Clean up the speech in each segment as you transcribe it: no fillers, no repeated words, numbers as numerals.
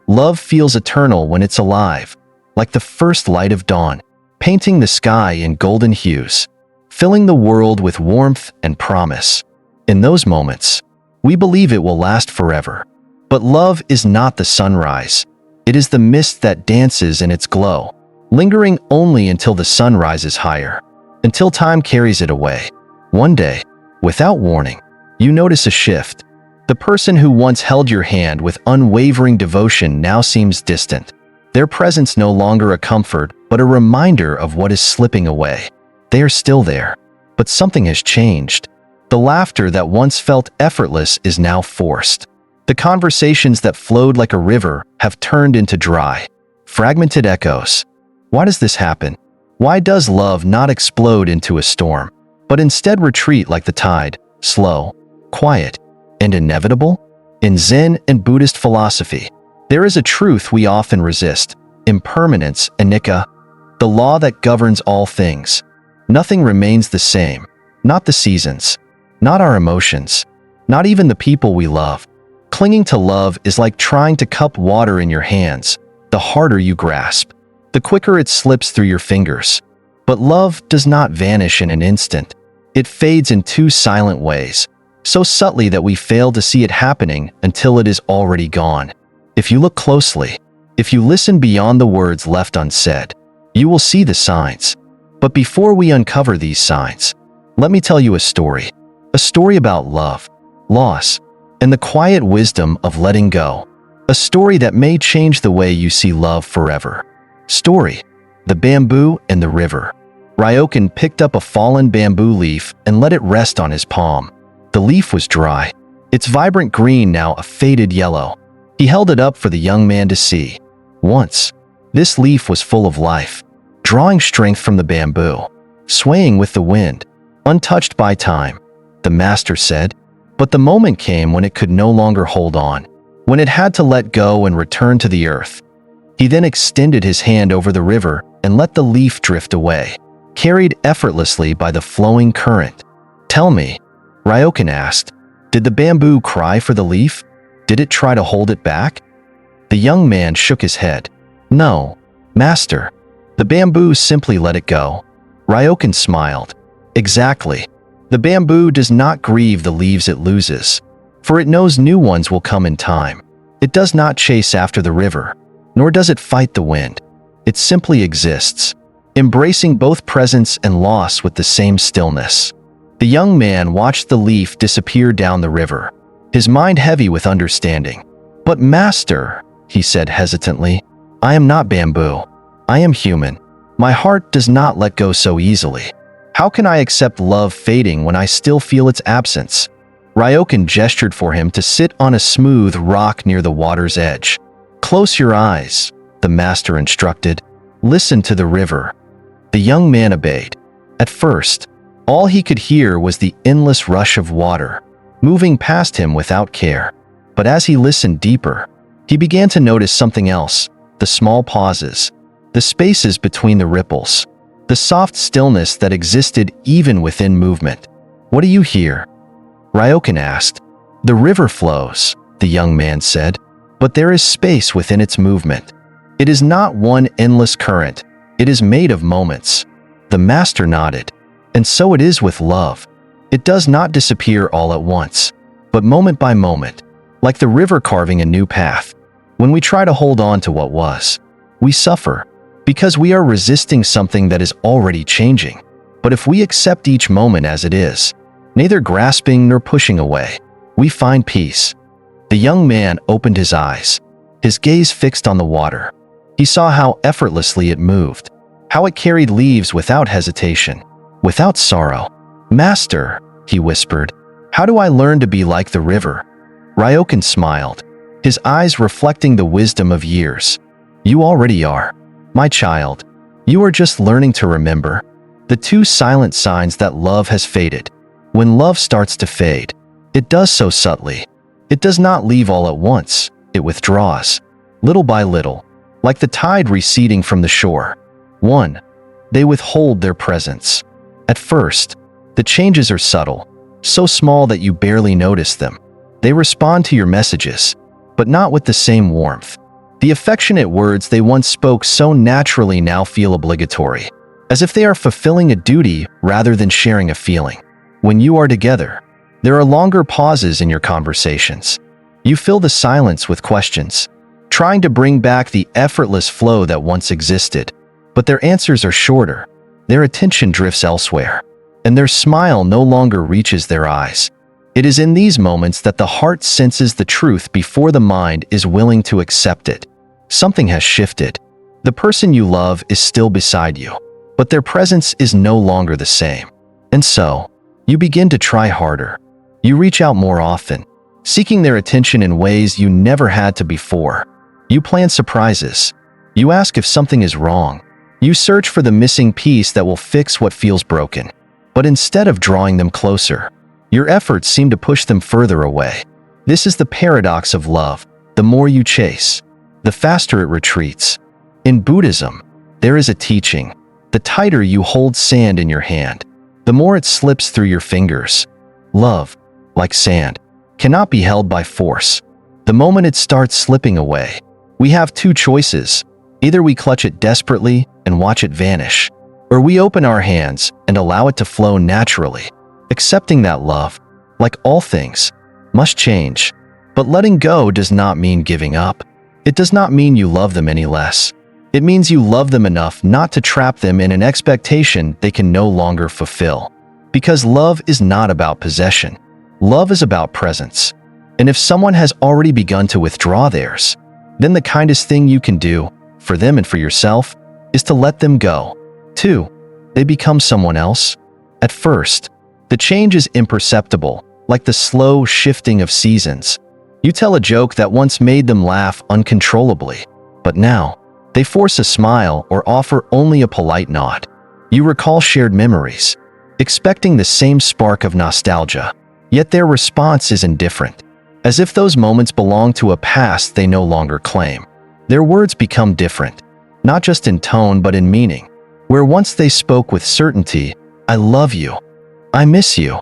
Love feels eternal when it's alive, like the first light of dawn, painting the sky in golden hues, filling the world with warmth and promise. In those moments, we believe it will last forever. But love is not the sunrise. It is the mist that dances in its glow, lingering only until the sun rises higher, until time carries it away. One day, without warning, you notice a shift. The person who once held your hand with unwavering devotion now seems distant. Their presence no longer a comfort, but a reminder of what is slipping away. They are still there, but something has changed. The laughter that once felt effortless is now forced. The conversations that flowed like a river have turned into dry, fragmented echoes. Why does this happen? Why does love not explode into a storm, but instead retreat like the tide, slow, quiet, and inevitable? In Zen and Buddhist philosophy, there is a truth we often resist: impermanence, anicca, the law that governs all things. Nothing remains the same, not the seasons, not our emotions, not even the people we love. Clinging to love is like trying to cup water in your hands. The harder you grasp, the quicker it slips through your fingers. But love does not vanish in an instant. It fades in two silent ways, so subtly that we fail to see it happening until it is already gone. If you look closely, if you listen beyond the words left unsaid, you will see the signs. But before we uncover these signs, let me tell you a story about love, loss, and the quiet wisdom of letting go. A story that may change the way you see love forever. Story: The Bamboo and the River. Ryokan picked up a fallen bamboo leaf and let it rest on his palm. The leaf was dry, its vibrant green now a faded yellow. He held it up for the young man to see. Once, this leaf was full of life, drawing strength from the bamboo, swaying with the wind, untouched by time, the master said. But the moment came when it could no longer hold on, when it had to let go and return to the earth. He then extended his hand over the river and let the leaf drift away, carried effortlessly by the flowing current. Tell me, Ryokan asked, did the bamboo cry for the leaf? Did it try to hold it back? The young man shook his head. No, master. The bamboo simply let it go. Ryokan smiled. Exactly. The bamboo does not grieve the leaves it loses, for it knows new ones will come in time. It does not chase after the river, nor does it fight the wind. It simply exists, embracing both presence and loss with the same stillness. The young man watched the leaf disappear down the river, his mind heavy with understanding. But master, he said hesitantly, I am not bamboo. I am human. My heart does not let go so easily. How can I accept love fading when I still feel its absence? Ryokan gestured for him to sit on a smooth rock near the water's edge. Close your eyes, the master instructed. Listen to the river. The young man obeyed. At first, all he could hear was the endless rush of water, moving past him without care. But as he listened deeper, he began to notice something else: the small pauses, the spaces between the ripples, the soft stillness that existed even within movement. What do you hear? Ryokan asked. The river flows, the young man said, but there is space within its movement. It is not one endless current. It is made of moments. The master nodded. And so it is with love. It does not disappear all at once, but moment by moment, like the river carving a new path. When we try to hold on to what was, we suffer, because we are resisting something that is already changing. But if we accept each moment as it is, neither grasping nor pushing away, we find peace. The young man opened his eyes, his gaze fixed on the water. He saw how effortlessly it moved, how it carried leaves without hesitation, without sorrow. Master, he whispered, how do I learn to be like the river? Ryokan smiled, his eyes reflecting the wisdom of years. You already are. My child, you are just learning to remember the two silent signs that love has faded. When love starts to fade, it does so subtly. It does not leave all at once. It withdraws, little by little, like the tide receding from the shore. 1. They withhold their presence. At first, the changes are subtle, so small that you barely notice them. They respond to your messages, but not with the same warmth. The affectionate words they once spoke so naturally now feel obligatory, as if they are fulfilling a duty rather than sharing a feeling. When you are together, there are longer pauses in your conversations. You fill the silence with questions, trying to bring back the effortless flow that once existed. But their answers are shorter, their attention drifts elsewhere, and their smile no longer reaches their eyes. It is in these moments that the heart senses the truth before the mind is willing to accept it. Something has shifted. The person you love is still beside you, but their presence is no longer the same. And so, you begin to try harder. You reach out more often, seeking their attention in ways you never had to before. You plan surprises. You ask if something is wrong. You search for the missing piece that will fix what feels broken. But instead of drawing them closer, your efforts seem to push them further away. This is the paradox of love. The more you chase, the faster it retreats. In Buddhism, there is a teaching: the tighter you hold sand in your hand, the more it slips through your fingers. Love, like sand, cannot be held by force. The moment it starts slipping away, we have two choices. Either we clutch it desperately and watch it vanish, or we open our hands and allow it to flow naturally, accepting that love, like all things, must change. But letting go does not mean giving up. It does not mean you love them any less. It means you love them enough not to trap them in an expectation they can no longer fulfill. Because love is not about possession. Love is about presence. And if someone has already begun to withdraw theirs, then the kindest thing you can do, for them and for yourself, is to let them go. 2. They become someone else. At first, the change is imperceptible, like the slow shifting of seasons. You tell a joke that once made them laugh uncontrollably, but now, they force a smile or offer only a polite nod. You recall shared memories, expecting the same spark of nostalgia, yet their response is indifferent, as if those moments belong to a past they no longer claim. Their words become different, not just in tone but in meaning. Where once they spoke with certainty, "I love you," "I miss you,"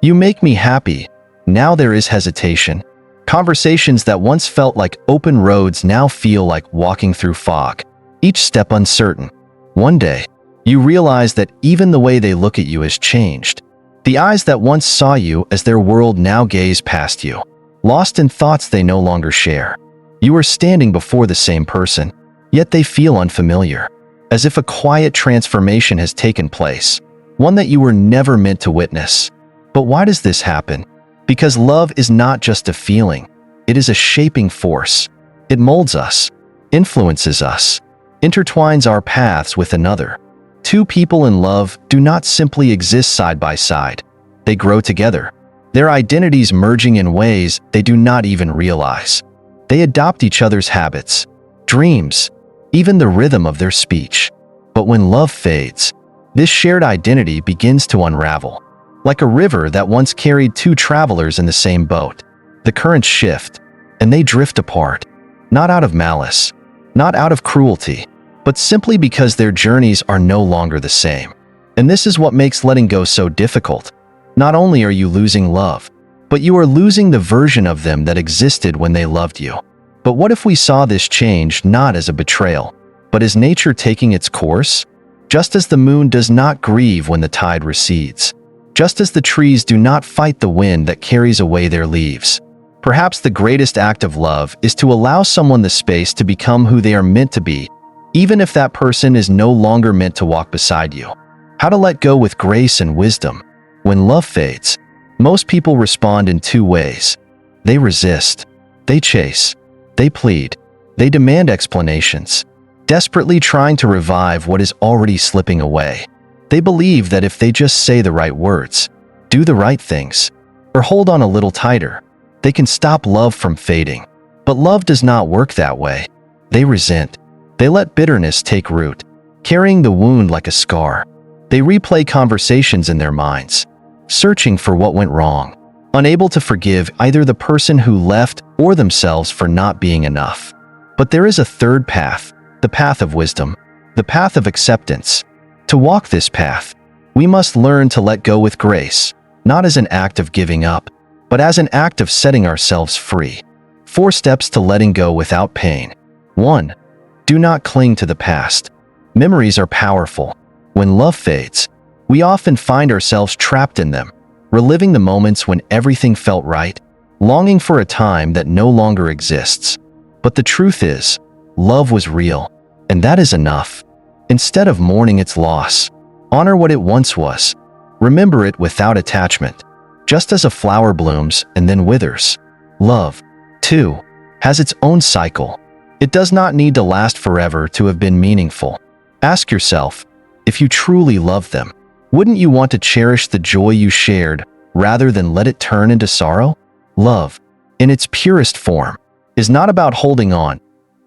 "You make me happy," now there is hesitation. Conversations that once felt like open roads now feel like walking through fog, each step uncertain. One day, you realize that even the way they look at you has changed. The eyes that once saw you as their world now gaze past you, lost in thoughts they no longer share. You are standing before the same person, yet they feel unfamiliar, as if a quiet transformation has taken place, one that you were never meant to witness. But why does this happen? Because love is not just a feeling, it is a shaping force. It molds us, influences us, intertwines our paths with another. Two people in love do not simply exist side by side, they grow together, their identities merging in ways they do not even realize. They adopt each other's habits, dreams, even the rhythm of their speech. But when love fades, this shared identity begins to unravel. Like a river that once carried two travelers in the same boat, the currents shift, and they drift apart, not out of malice, not out of cruelty, but simply because their journeys are no longer the same. And this is what makes letting go so difficult. Not only are you losing love, but you are losing the version of them that existed when they loved you. But what if we saw this change not as a betrayal, but as nature taking its course? Just as the moon does not grieve when the tide recedes, just as the trees do not fight the wind that carries away their leaves, perhaps the greatest act of love is to allow someone the space to become who they are meant to be, even if that person is no longer meant to walk beside you. How to let go with grace and wisdom. When love fades, most people respond in two ways. They resist, they chase, they plead, they demand explanations, desperately trying to revive what is already slipping away. They believe that if they just say the right words, do the right things, or hold on a little tighter, they can stop love from fading. But love does not work that way. They resent. They let bitterness take root, carrying the wound like a scar. They replay conversations in their minds, searching for what went wrong, unable to forgive either the person who left or themselves for not being enough. But there is a third path, the path of wisdom, the path of acceptance. To walk this path, we must learn to let go with grace, not as an act of giving up, but as an act of setting ourselves free. 4 steps to letting go without pain. 1. Do not cling to the past. Memories are powerful. When love fades, we often find ourselves trapped in them, reliving the moments when everything felt right, longing for a time that no longer exists. But the truth is, love was real, and that is enough. Instead of mourning its loss, honor what it once was. Remember it without attachment. Just as a flower blooms and then withers, love, too, has its own cycle. It does not need to last forever to have been meaningful. Ask yourself, if you truly love them, wouldn't you want to cherish the joy you shared rather than let it turn into sorrow? Love, in its purest form, is not about holding on.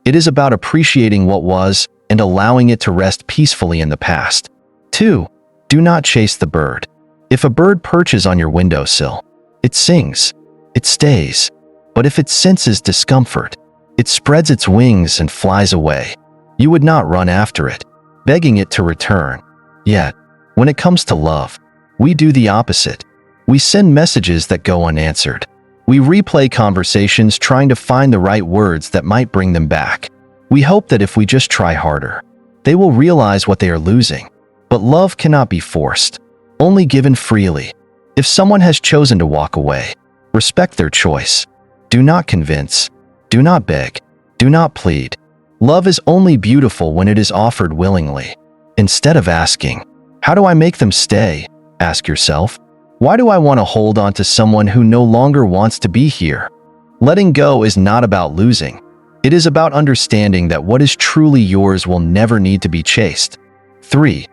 It is about appreciating what was and allowing it to rest peacefully in the past. 2. Do not chase the bird. If a bird perches on your windowsill, it sings, it stays. But if it senses discomfort, it spreads its wings and flies away. You would not run after it, begging it to return. Yet, when it comes to love, we do the opposite. We send messages that go unanswered. We replay conversations trying to find the right words that might bring them back. We hope that if we just try harder, they will realize what they are losing. But love cannot be forced, only given freely. If someone has chosen to walk away, respect their choice. Do not convince, do not beg, do not plead. Love is only beautiful when it is offered willingly. Instead of asking, how do I make them stay? Ask yourself, why do I want to hold on to someone who no longer wants to be here? Letting go is not about losing. It is about understanding that what is truly yours will never need to be chased. 3.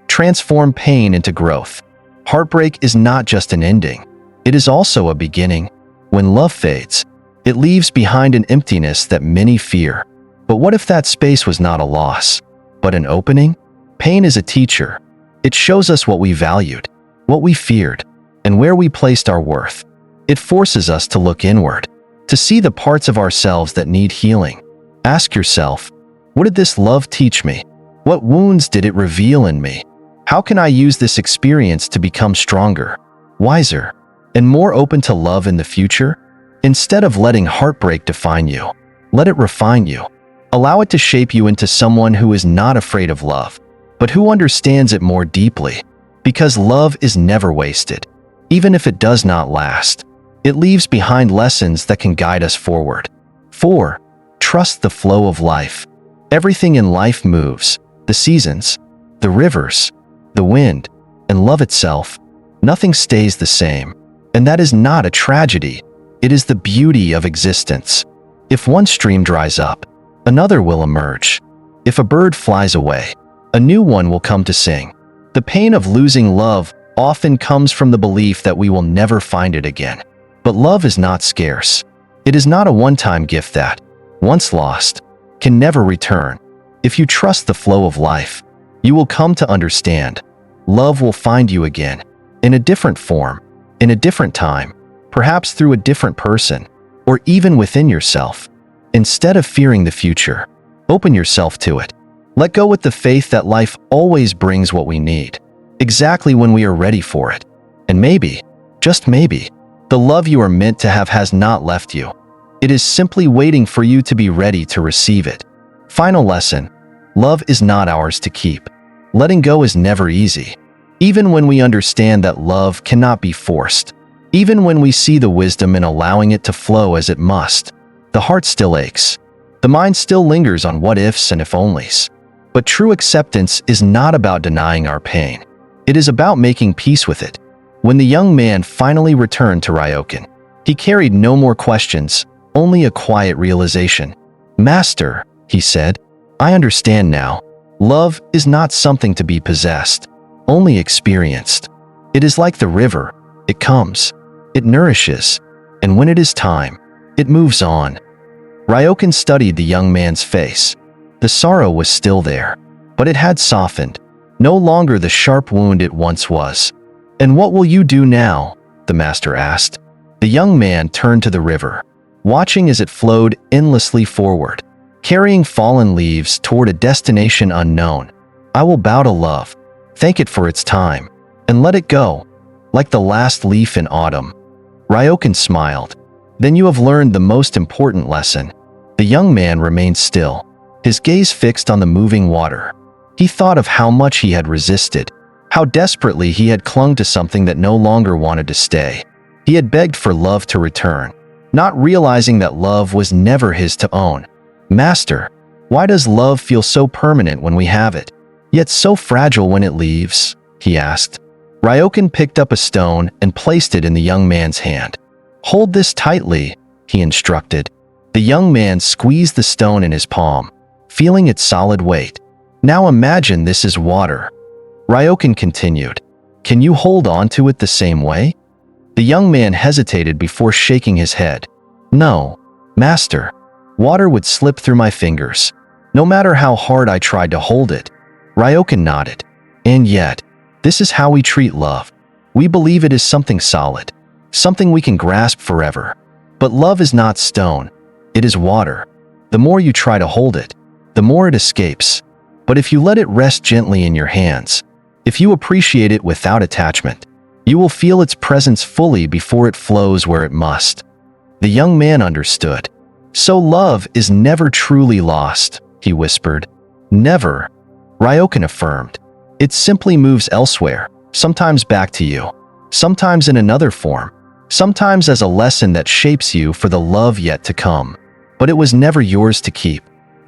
Transform pain into growth. Heartbreak is not just an ending. It is also a beginning. When love fades, it leaves behind an emptiness that many fear. But what if that space was not a loss, but an opening? Pain is a teacher. It shows us what we valued, what we feared, and where we placed our worth. It forces us to look inward, to see the parts of ourselves that need healing. Ask yourself, what did this love teach me? What wounds did it reveal in me? How can I use this experience to become stronger, wiser, and more open to love in the future? Instead of letting heartbreak define you, let it refine you. Allow it to shape you into someone who is not afraid of love, but who understands it more deeply. Because love is never wasted. Even if it does not last, it leaves behind lessons that can guide us forward. 4. Trust the flow of life. Everything in life moves. The seasons, the rivers, the wind, and love itself. Nothing stays the same. And that is not a tragedy. It is the beauty of existence. If one stream dries up, another will emerge. If a bird flies away, a new one will come to sing. The pain of losing love often comes from the belief that we will never find it again. But love is not scarce. It is not a one-time gift that, once lost, can never return. If you trust the flow of life, you will come to understand. Love will find you again, in a different form, in a different time, perhaps through a different person, or even within yourself. Instead of fearing the future, open yourself to it. Let go with the faith that life always brings what we need, exactly when we are ready for it. And maybe, just maybe, the love you are meant to have has not left you. It is simply waiting for you to be ready to receive it. Final lesson: love is not ours to keep. Letting go is never easy. Even when we understand that love cannot be forced, even when we see the wisdom in allowing it to flow as it must, the heart still aches. The mind still lingers on what ifs and if onlys. But true acceptance is not about denying our pain. It is about making peace with it. When the young man finally returned to Ryokan, he carried no more questions, only a quiet realization. "Master," he said, "I understand now. Love is not something to be possessed, only experienced. It is like the river. It comes, it nourishes, and when it is time, it moves on." Ryokan studied the young man's face. The sorrow was still there, but it had softened, no longer the sharp wound it once was. "And what will you do now?" the master asked. The young man turned to the river, watching as it flowed endlessly forward, carrying fallen leaves toward a destination unknown. "I will bow to love, thank it for its time, and let it go, like the last leaf in autumn." Ryokan smiled. "Then you have learned the most important lesson. The young man remained still, his gaze fixed on the moving water. He thought of how much he had resisted, how desperately he had clung to something that no longer wanted to stay. He had begged for love to return, not realizing that love was never his to own. "Master, why does love feel so permanent when we have it, yet so fragile when it leaves?" he asked. Ryokan picked up a stone and placed it in the young man's hand. "Hold this tightly," he instructed. The young man squeezed the stone in his palm, feeling its solid weight. "Now imagine this is water," Ryokan continued. "Can you hold on to it the same way?" The young man hesitated before shaking his head. "No, Master. Water would slip through my fingers, no matter how hard I tried to hold it." Ryokan nodded. "And yet, this is how we treat love. We believe it is something solid, something we can grasp forever. But love is not stone. It is water. The more you try to hold it, the more it escapes. But if you let it rest gently in your hands, if you appreciate it without attachment, you will feel its presence fully before it flows where it must." The young man understood. "So love is never truly lost," he whispered. "Never," Ryokan affirmed. "It simply moves elsewhere, sometimes back to you, sometimes in another form, sometimes as a lesson that shapes you for the love yet to come. But it was never yours to keep.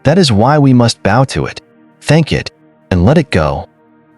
That is why we must bow to it, thank it, and let it go."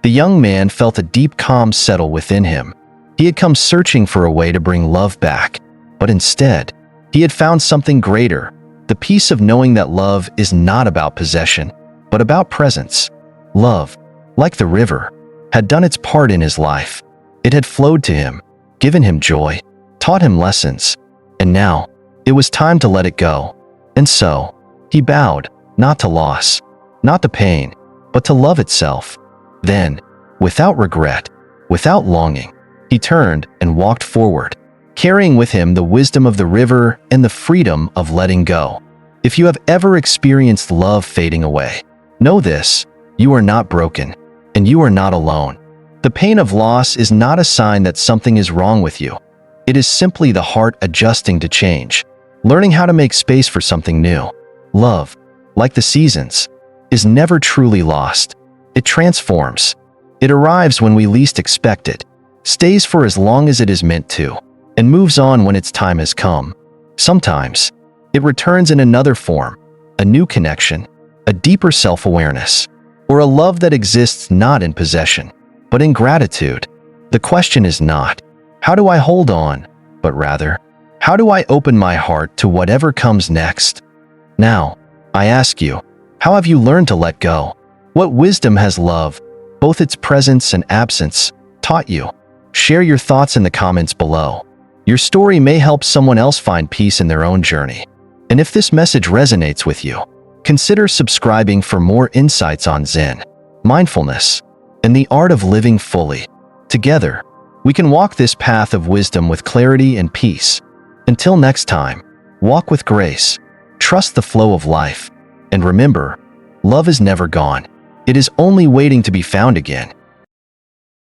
The young man felt a deep calm settle within him. He had come searching for a way to bring love back, but instead, he had found something greater, the peace of knowing that love is not about possession, but about presence. Love, like the river, had done its part in his life. It had flowed to him, given him joy, taught him lessons, and now, it was time to let it go. And so, he bowed, not to loss, not to pain, but to love itself. Then, without regret, without longing, he turned and walked forward, carrying with him the wisdom of the river and the freedom of letting go. If you have ever experienced love fading away, know this: you are not broken, and you are not alone. The pain of loss is not a sign that something is wrong with you. It is simply the heart adjusting to change, learning how to make space for something new. Love, like the seasons, is never truly lost. It transforms. It arrives when we least expect it, stays for as long as it is meant to, and moves on when its time has come. Sometimes, it returns in another form, a new connection, a deeper self-awareness, or a love that exists not in possession, but in gratitude. The question is not, how do I hold on, but rather, how do I open my heart to whatever comes next? Now, I ask you, how have you learned to let go? What wisdom has love, both its presence and absence, taught you? Share your thoughts in the comments below. Your story may help someone else find peace in their own journey. And if this message resonates with you, consider subscribing for more insights on Zen, mindfulness, and the art of living fully. Together, we can walk this path of wisdom with clarity and peace. Until next time, walk with grace, trust the flow of life, and remember, love is never gone. It is only waiting to be found again.